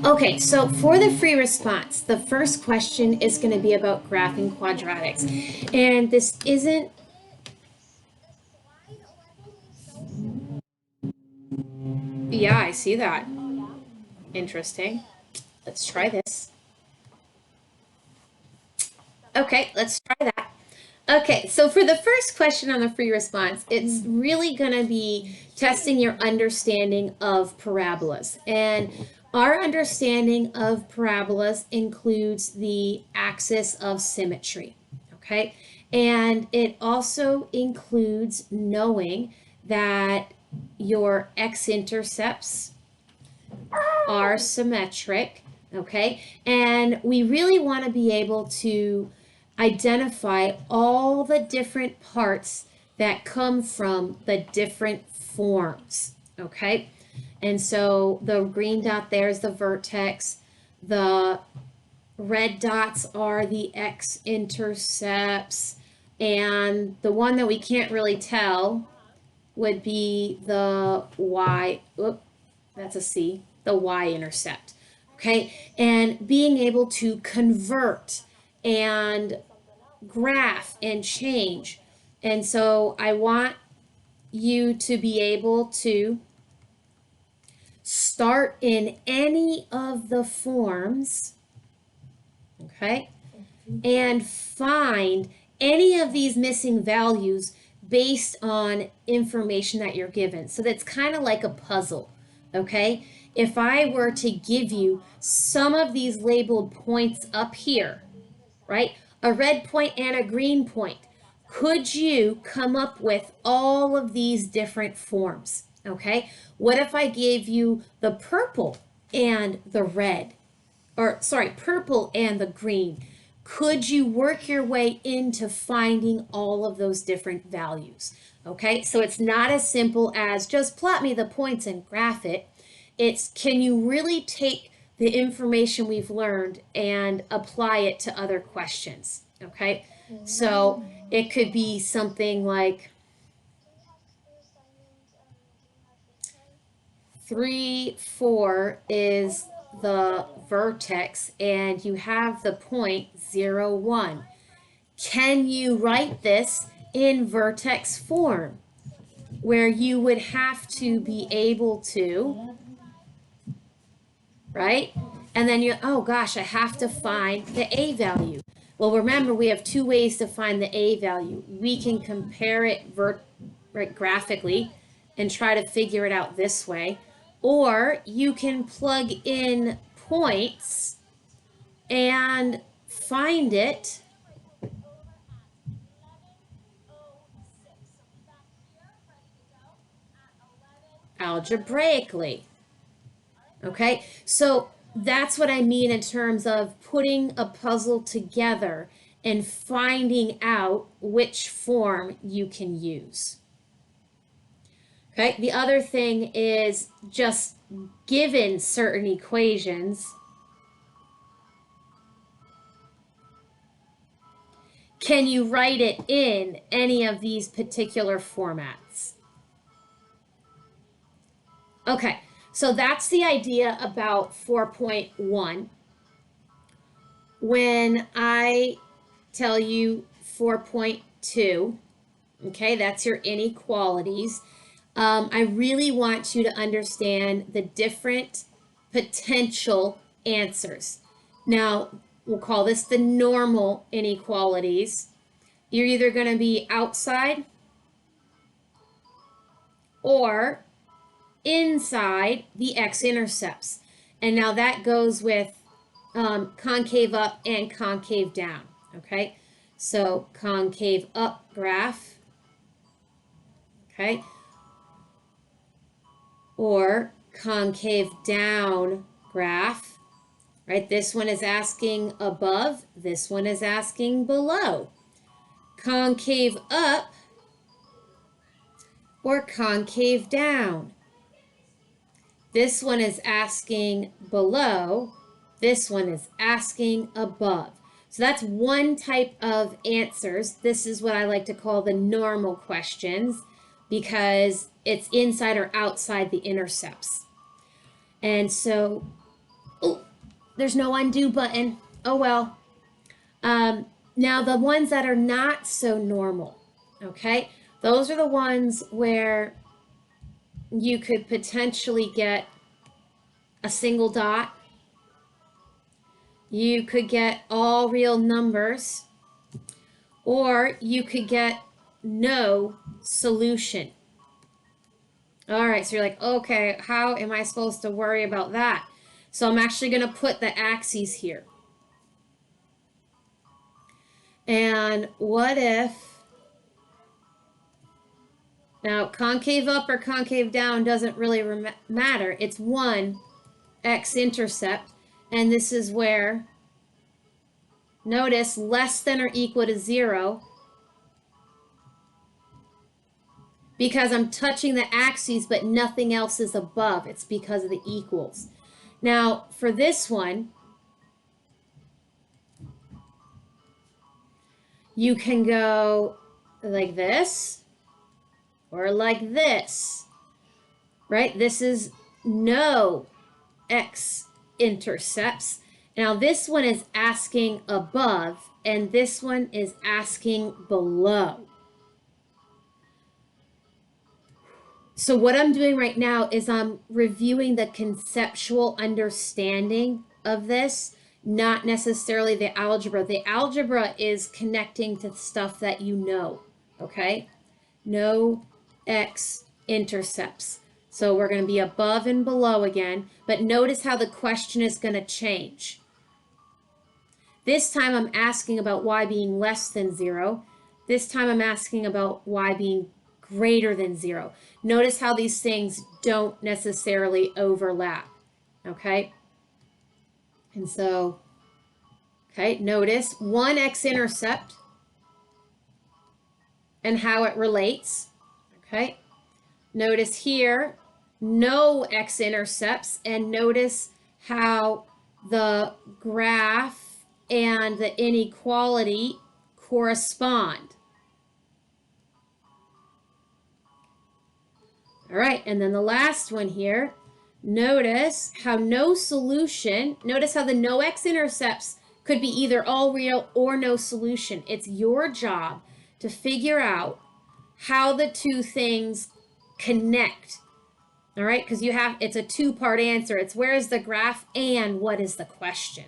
Okay, so for the free response, the first question is going to be about graphing quadratics. And this isn't, yeah, I see that. Interesting. Let's try this. Okay, let's try that. Okay, so for the first question on the free response, it's really going to be testing your understanding of parabolas. And our understanding of parabolas includes the axis of symmetry, okay? And it also includes knowing that your x-intercepts are symmetric, okay? And we really want to be able to identify all the different parts that come from the different forms, okay? And so the green dot there is the vertex. The red dots are the x-intercepts. And the one that we can't really tell would be the y. Oop, that's a C, the y-intercept. Okay, and being able to convert and graph and change. And so I want you to be able to start in any of the forms, okay, and find any of these missing values based on information that you're given. So that's kind of like a puzzle, okay? If I were to give you some of these labeled points up here, right? A red point and a green point. Could you come up with all of these different forms? Okay. What if I gave you the purple and the red? Or, sorry, purple and the green? Could you work your way into finding all of those different values? Okay. So it's not as simple as just plot me the points and graph it. It's can you really take the information we've learned and apply it to other questions, okay? So it could be something like 3, 4 is the vertex and you have the point 0, 1. Can you write this in vertex form where you would have to be able to, right? And then oh gosh, I have to find the A value. Well, remember, we have two ways to find the A value. We can compare it right, graphically and try to figure it out this way. Or you can plug in points and find it algebraically. Okay, so that's what I mean in terms of putting a puzzle together and finding out which form you can use. Okay, the other thing is just given certain equations, can you write it in any of these particular formats? Okay, so that's the idea about 4.1. When I tell you 4.2, okay, that's your inequalities. I really want you to understand the different potential answers. Now, we'll call this the normal inequalities. You're either going to be outside or inside the x-intercepts. And now that goes with concave up and concave down, okay? So concave up graph, okay? Or concave down graph, right? This one is asking above, this one is asking below. Concave up or concave down. This one is asking below, this one is asking above. So that's one type of answers. This is what I like to call the normal questions because it's inside or outside the intercepts. And so, there's no undo button. Oh well. Now the ones that are not so normal, okay? Those are the ones where you could potentially get a single dot. You could get all real numbers, or you could get no solution. All right, so you're like, okay, how am I supposed to worry about that? So I'm actually going to put the axes here. And what if, now concave up or concave down doesn't really matter. It's one x-intercept, and this is where, notice, less than or equal to 0, because I'm touching the axes, but nothing else is above. It's because of the equals. Now, for this one, you can go like this or like this, right? This is no x-intercepts. Now, this one is asking above, and this one is asking below. So what I'm doing right now is I'm reviewing the conceptual understanding of this, not necessarily the algebra. The algebra is connecting to stuff that you know, okay? No x-intercepts. So we're going to be above and below again, but notice how the question is going to change. This time I'm asking about y being less than 0. This time I'm asking about y being greater than 0. Notice how these things don't necessarily overlap, okay? And so, okay, notice one x-intercept and how it relates, okay? Notice here, no x-intercepts, and notice how the graph and the inequality correspond. All right, and then the last one here, notice how no solution, notice how the no x-intercepts could be either all real or no solution. It's your job to figure out how the two things connect. All right, because it's a two-part answer. It's where is the graph and what is the question.